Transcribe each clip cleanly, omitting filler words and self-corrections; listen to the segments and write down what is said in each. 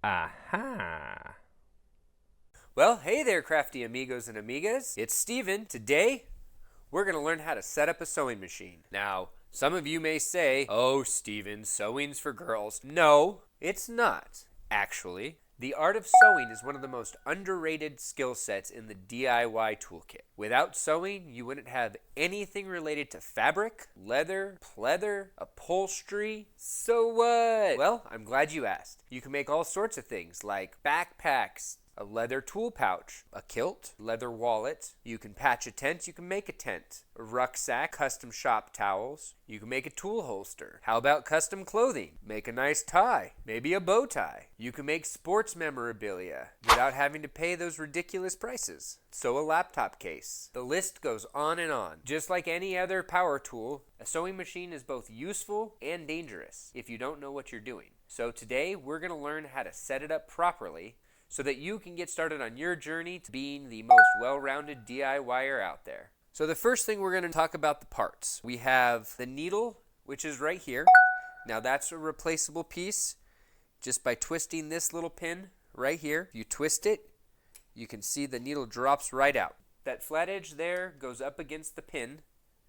Aha! Well, hey there, crafty amigos and amigas. It's Steven. Today, we're going to learn how to set up a sewing machine. Now, some of you may say, "Oh, Steven, sewing's for girls." No, it's not. Actually, the art of sewing is one of the most underrated skill sets in the DIY toolkit. Without sewing, you wouldn't have anything related to fabric, leather, pleather, upholstery. So what? Well, I'm glad you asked. You can make all sorts of things like backpacks, a leather tool pouch, a kilt, leather wallet. You can patch a tent, you can make a tent, a rucksack, custom shop towels. You can make a tool holster. How about custom clothing? Make a nice tie, maybe a bow tie. You can make sports memorabilia without having to pay those ridiculous prices. Sew a laptop case. The list goes on and on. Just like any other power tool, a sewing machine is both useful and dangerous if you don't know what you're doing. So today, we're going to learn how to set it up properly so that you can get started on your journey to being the most well-rounded DIYer out there. So the first thing we're going to talk about the parts. We have the needle, which is right here. Now that's a replaceable piece just by twisting this little pin right here. If you twist it, you can see the needle drops right out. That flat edge there goes up against the pin,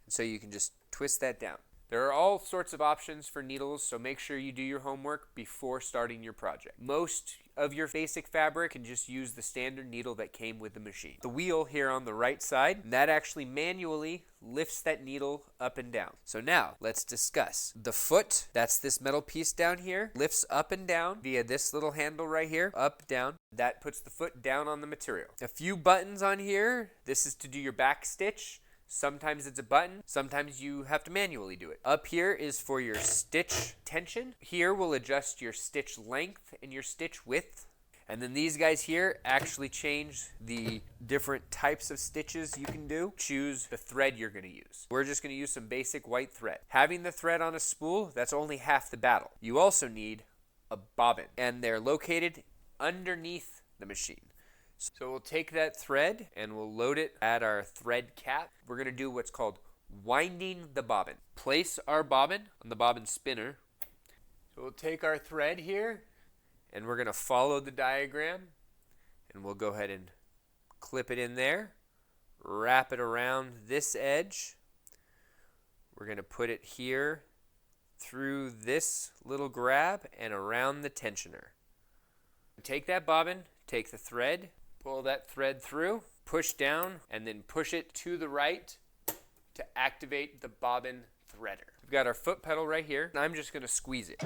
and so you can just twist that down. There are all sorts of options for needles, so make sure you do your homework before starting your project. Most of your basic fabric can just use the standard needle that came with the machine. The wheel here on the right side, that actually manually lifts that needle up and down. So now, let's discuss. The foot, that's this metal piece down here, lifts up and down via this little handle right here, up, down. That puts the foot down on the material. A few buttons on here, this is to do your back stitch. Sometimes it's a button, sometimes you have to manually do it. Up here is for your stitch tension. Here will adjust your stitch length and your stitch width. And then these guys here actually change the different types of stitches you can do. Choose the thread you're going to use. We're just going to use some basic white thread. Having the thread on a spool, that's only half the battle. You also need a bobbin, and they're located underneath the machine. So we'll take that thread and we'll load it at our thread cap. We're going to do what's called winding the bobbin. Place our bobbin on the bobbin spinner. So we'll take our thread here and we're going to follow the diagram, and we'll go ahead and clip it in there, wrap it around this edge. We're going to put it here through this little grab and around the tensioner. Take that bobbin, take the thread, pull that thread through, push down, and then push it to the right to activate the bobbin threader. We've got our foot pedal right here, and I'm just going to squeeze it.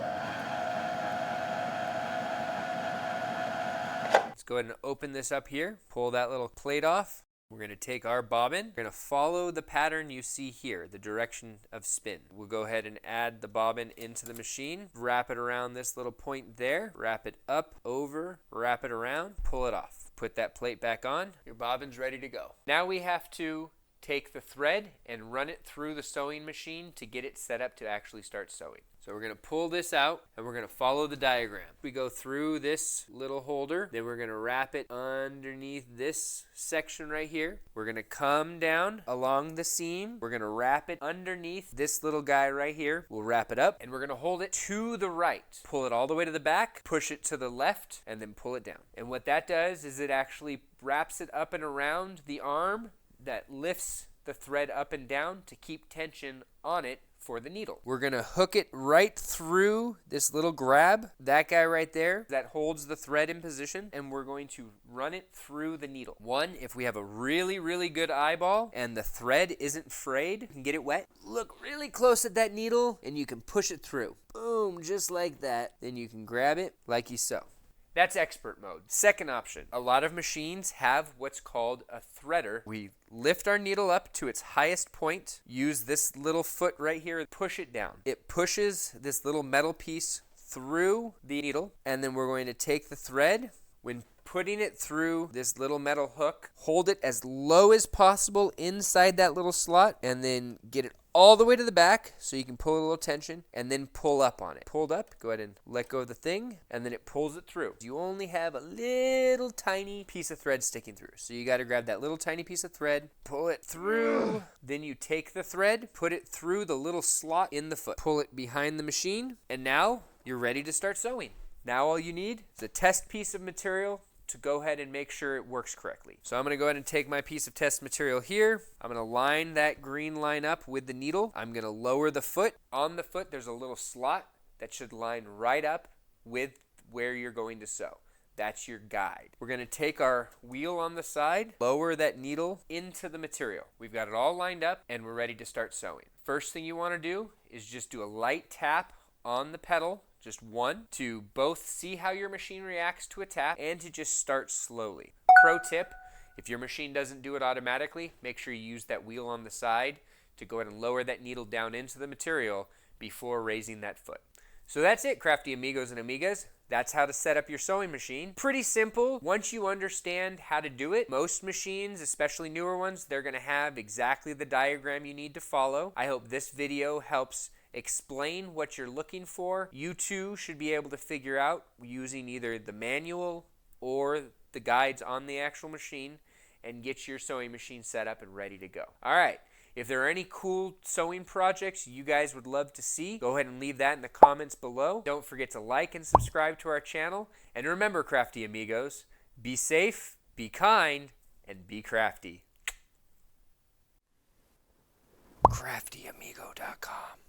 Let's go ahead and open this up here, pull that little plate off. We're going to take our bobbin. We're going to follow the pattern you see here, the direction of spin. We'll go ahead and add the bobbin into the machine, wrap it around this little point there, wrap it up, over, wrap it around, pull it off. Put that plate back on. Your bobbin's ready to go. Now we have to take the thread and run it through the sewing machine to get it set up to actually start sewing. So we're going to pull this out and we're going to follow the diagram. We go through this little holder, then we're going to wrap it underneath this section right here. We're going to come down along the seam. We're going to wrap it underneath this little guy right here. We'll wrap it up and we're going to hold it to the right. Pull it all the way to the back, push it to the left, and then pull it down. And what that does is it actually wraps it up and around the arm that lifts the thread up and down to keep tension on it for the needle. We're going to hook it right through this little grab, that guy right there that holds the thread in position, and we're going to run it through the needle. One, if we have a really, really good eyeball and the thread isn't frayed, you can get it wet. Look really close at that needle and you can push it through. Boom, just like that. Then you can grab it like you so. That's expert mode. Second option, a lot of machines have what's called a threader. We lift our needle up to its highest point, use this little foot right here, push it down. It pushes this little metal piece through the needle, and then we're going to take the thread. When putting it through this little metal hook, hold it as low as possible inside that little slot, and then get it all the way to the back so you can pull a little tension, and then pull up on it. Pulled up, go ahead and let go of the thing, and then it pulls it through. You only have a little tiny piece of thread sticking through. So you got to grab that little tiny piece of thread, pull it through, then you take the thread, put it through the little slot in the foot, pull it behind the machine, and now you're ready to start sewing. Now all you need is a test piece of material to go ahead and make sure it works correctly. So I'm going to go ahead and take my piece of test material here. I'm going to line that green line up with the needle. I'm going to lower the foot. On the foot, there's a little slot that should line right up with where you're going to sew. That's your guide. We're going to take our wheel on the side, lower that needle into the material. We've got it all lined up and we're ready to start sewing. First thing you want to do is just do a light tap on the pedal, just one, to both see how your machine reacts to a tap and to just start slowly. Pro tip, if your machine doesn't do it automatically, make sure you use that wheel on the side to go ahead and lower that needle down into the material before raising that foot. So that's it, crafty amigos and amigas. That's how to set up your sewing machine. Pretty simple once you understand how to do it. Most machines, especially newer ones, they're going to have exactly the diagram you need to follow. I hope this video helps explain what you're looking for. You too should be able to figure out using either the manual or the guides on the actual machine and get your sewing machine set up and ready to go. All right. If there are any cool sewing projects you guys would love to see, go ahead and leave that in the comments below. Don't forget to like and subscribe to our channel. And remember, crafty amigos, be safe, be kind, and be crafty. craftyamigo.com